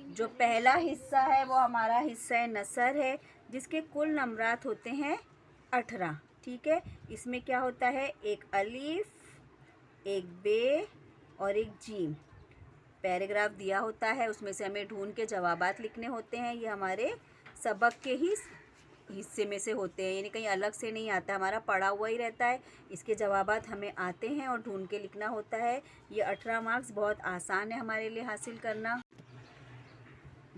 जो पहला हिस्सा है वो हमारा हिस्सा नसर है, जिसके कुल नंबरात होते हैं 18। ठीक है, इसमें क्या होता है, एक अलीफ, एक बे और एक जीम। पैराग्राफ दिया होता है, उसमें से हमें ढूंढ के जवाबात लिखने होते हैं। ये हमारे सबक के ही हिस्से में से होते हैं, यानी कहीं अलग से नहीं आता, हमारा पढ़ा हुआ ही रहता है। इसके जवाबात हमें आते हैं और ढूंढ के लिखना होता है। ये 18 मार्क्स बहुत आसान है हमारे लिए हासिल करना।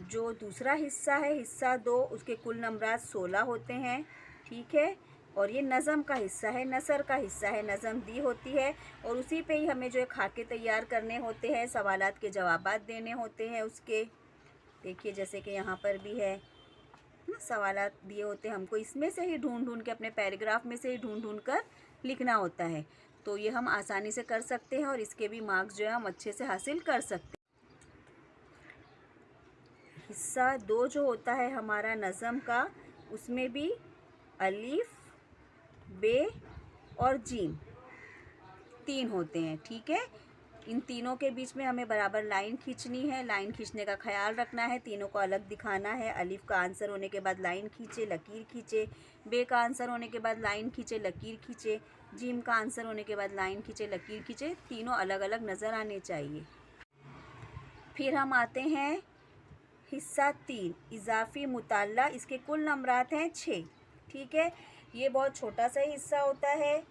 जो दूसरा हिस्सा है, हिस्सा 2, उसके कुल नंबरात 16 होते हैं। ठीक है, और ये नज़म का हिस्सा है, नसर का हिस्सा है। नज़म दी होती है और उसी पे ही हमें जो है खाके तैयार करने होते हैं, सवालात के जवाबात देने होते हैं उसके। देखिए जैसे कि यहाँ पर भी है ना, सवालात दिए होते हैं हमको, इसमें से ही ढूंढ ढूंढ के, अपने पैराग्राफ में से ही ढूंढ ढूंढ कर लिखना होता है। तो ये हम आसानी से कर सकते हैं और इसके भी मार्क्स जो है हम अच्छे से हासिल कर सकते हैं। हिस्सा 2 जो होता है हमारा नज़म का, उसमें भी अलीफ, बे और जीम 3 होते हैं। ठीक है, इन तीनों के बीच में हमें बराबर लाइन खींचनी है। लाइन खींचने का ख्याल रखना है, तीनों को अलग दिखाना है। अलीफ का आंसर होने के बाद लाइन खींचे, लकीर खींचे। बे का आंसर होने के बाद लाइन खींचे, लकीर खींचे। जीम का आंसर होने के बाद लाइन खींचे, लकीर खींचे। तीनों अलग अलग नज़र आने चाहिए। फिर हम आते हैं हिस्सा 3, इजाफी मुताल्ला। इसके कुल नंबरात हैं 6। ठीक है, ये बहुत छोटा सा हिस्सा होता है।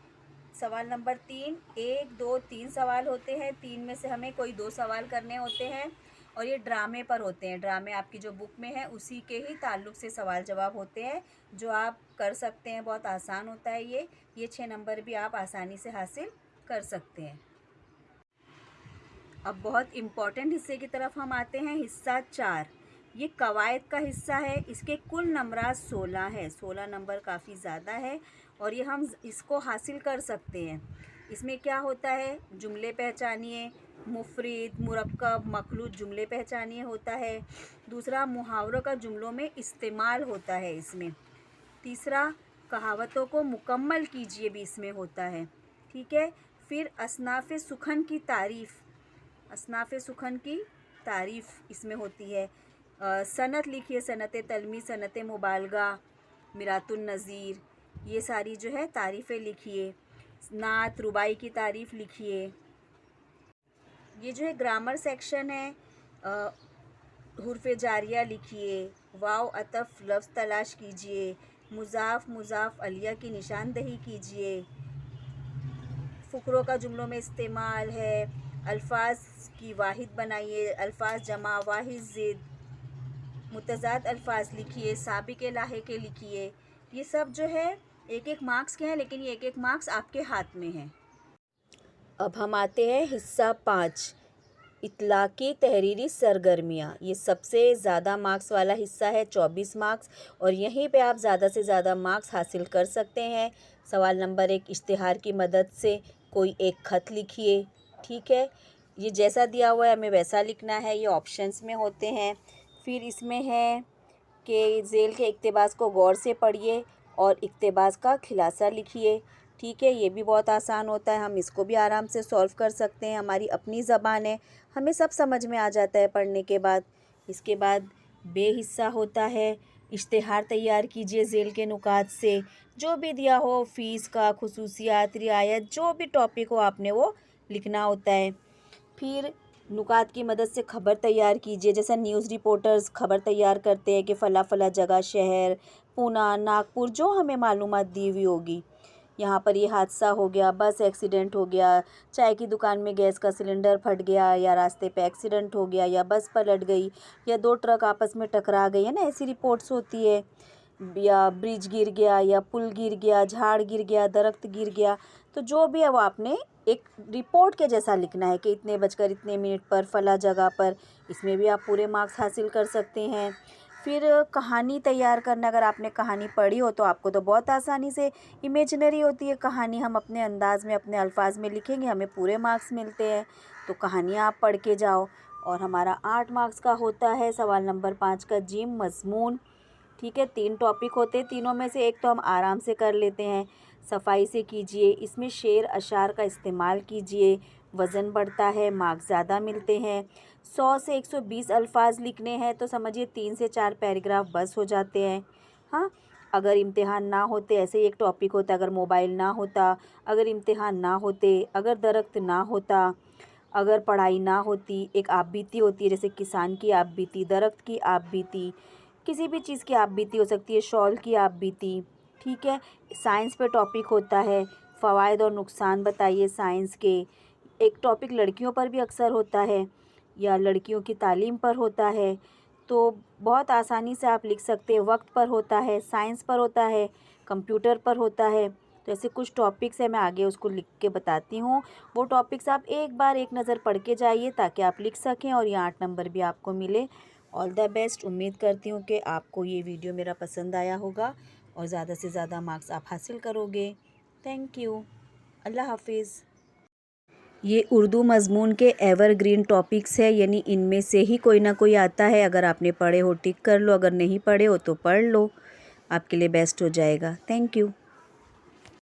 सवाल नंबर 3, 1, 2, 3 सवाल होते हैं। 3 में से हमें कोई 2 सवाल करने होते हैं और ये ड्रामे पर होते हैं। ड्रामे आपकी जो बुक में है उसी के ही ताल्लुक़ से सवाल जवाब होते हैं, जो आप कर सकते हैं। बहुत आसान होता है ये 6 नंबर भी आप आसानी से हासिल कर सकते हैं। अब बहुत इम्पॉर्टेंट हिस्से की तरफ हम आते हैं, हिस्सा 4। ये कवायद का हिस्सा है। इसके कुल नंबरात 16 है। 16 नंबर काफ़ी ज़्यादा है और ये हम इसको हासिल कर सकते हैं। इसमें क्या होता है, जुमले पहचानिए, मुफरद, मुरक्कब, मखलूत जुमले पहचानिए होता है। दूसरा, मुहावरों का जुमलों में इस्तेमाल होता है इसमें। तीसरा, कहावतों को मुकम्मल कीजिए भी इसमें होता है। ठीक है, फिर असनाफ़ सुखन की तारीफ़, असनाफ़ सुखन की तारीफ़ इसमें होती है। सनत लिखिए, सनत तलमी, सनत मुबालगा, मिरातुन नज़ीर, ये सारी जो है तारीफ़ें लिखिए। नात रुबाई की तारीफ़ लिखिए। ये जो है ग्रामर सेक्शन है। हुर्फ़ जारिया लिखिए, वाव अतफ़ लफ्ज़ तलाश कीजिए, मुज़ाफ़ मुज़ाफ़ अलिया की निशानदही कीजिए। फ़ुकरों का जुमलों में इस्तेमाल है। अल्फाज की वाहिद बनाइए, अल्फाज जमा वाहिद ज़िद, मुतज़ाद अल्फाज लिखिए, साबिक़ लाहिक़ लिखिए। ये सब जो है एक एक मार्क्स के हैं, लेकिन ये एक एक मार्क्स आपके हाथ में हैं। अब हम आते हैं हिस्सा 5, इतलाक़ी तहरीरी सरगर्मियाँ। ये सबसे ज़्यादा मार्क्स वाला हिस्सा है, 24 मार्क्स, और यहीं पे आप ज़्यादा से ज़्यादा मार्क्स हासिल कर सकते हैं। सवाल नंबर 1, इश्तिहार की मदद से कोई एक ख़त लिखिए। ठीक है, ये जैसा दिया हुआ है हमें वैसा लिखना है, ये ऑप्शंस में होते हैं। फिर इसमें है कि ज़ेल के इक़्तिबास को गौर से पढ़िए और इक़्तिबास का खुलासा लिखिए। ठीक है, ये भी बहुत आसान होता है, हम इसको भी आराम से सॉल्व कर सकते हैं। हमारी अपनी ज़बान है, हमें सब समझ में आ जाता है पढ़ने के बाद। इसके बाद बे हिस्सा होता है, इश्तिहार तैयार कीजिए ज़ेल के नुकात से, जो भी दिया हो, फ़ीस का, खुसूसियात, रियायत, जो भी टॉपिक हो आपने वो लिखना होता है। फिर नुकात की मदद से खबर तैयार कीजिए, जैसे न्यूज़ रिपोर्टर्स खबर तैयार करते हैं कि फ़ला फ़ला जगह, शहर, पूना, नागपुर, जो हमें मालूमात दी हुई होगी, यहाँ पर ये हादसा हो गया, बस एक्सीडेंट हो गया, चाय की दुकान में गैस का सिलेंडर फट गया, या रास्ते पे एक्सीडेंट हो गया, या बस पलट गई, या 2 ट्रक आपस में टकरा गई, है ना, ऐसी रिपोर्ट्स होती है। या ब्रिज गिर गया, या पुल गिर गया, झाड़ गिर गया, दरख्त गिर गया। तो जो भी है वो आपने एक रिपोर्ट के जैसा लिखना है कि इतने बजकर इतने मिनट पर फ़ला जगह पर। इसमें भी आप पूरे मार्क्स हासिल कर सकते हैं। फिर कहानी तैयार करना, अगर आपने कहानी पढ़ी हो तो आपको तो बहुत आसानी से, इमेजिनरी होती है कहानी, हम अपने अंदाज़ में, अपने अल्फाज में लिखेंगे, हमें पूरे मार्क्स मिलते हैं। तो कहानियाँ आप पढ़ के जाओ। और हमारा 8 मार्क्स का होता है सवाल नंबर 5 का जिम, मज़मून। ठीक है, 3 टॉपिक होते हैं, तीनों में से एक तो हम आराम से कर लेते हैं। सफाई से कीजिए, इसमें शेर अशार का इस्तेमाल कीजिए, वज़न बढ़ता है, मार्क्स ज़्यादा मिलते हैं। 100 से 120 अल्फाज लिखने हैं तो समझिए 3 से 4 पैराग्राफ बस हो जाते हैं। हाँ, अगर इम्तिहान ना होते, ऐसे ही एक टॉपिक होता, अगर मोबाइल ना होता, अगर इम्तिहान ना होते, अगर दरख्त ना होता, अगर पढ़ाई ना होती, एक आप बीती होती है, जैसे किसान की आप बीती, दरख्त की आप बीती, किसी भी चीज़ की आप बीती हो सकती है, शॉल की आप बीती, ठीक है। साइंस पे टॉपिक होता है, फ़वाइद और नुकसान बताइए साइंस के। एक टॉपिक लड़कियों पर भी अक्सर होता है या लड़कियों की तालीम पर होता है, तो बहुत आसानी से आप लिख सकते हैं। वक्त पर होता है, साइंस पर होता है, कंप्यूटर पर होता है। तो ऐसे कुछ टॉपिक्स हैं, मैं आगे उसको लिख के बताती हूँ। वो टॉपिक्स आप एक बार एक नज़र पढ़ के जाइए ताकि आप लिख सकें और ये 8 नंबर भी आपको मिले। All the best. उम्मीद करती हूँ कि आपको ये वीडियो मेरा पसंद आया होगा और ज़्यादा से ज़्यादा मार्क्स आप हासिल करोगे। Thank you. अल्लाह हाफिज़। ये उर्दू मज़मून के एवरग्रीन टॉपिक्स है, यानी इनमें से ही कोई ना कोई आता है। अगर आपने पढ़े हो टिक कर लो, अगर नहीं पढ़े हो तो पढ़ लो, आपके लिए बेस्ट हो जाएगा। Thank you.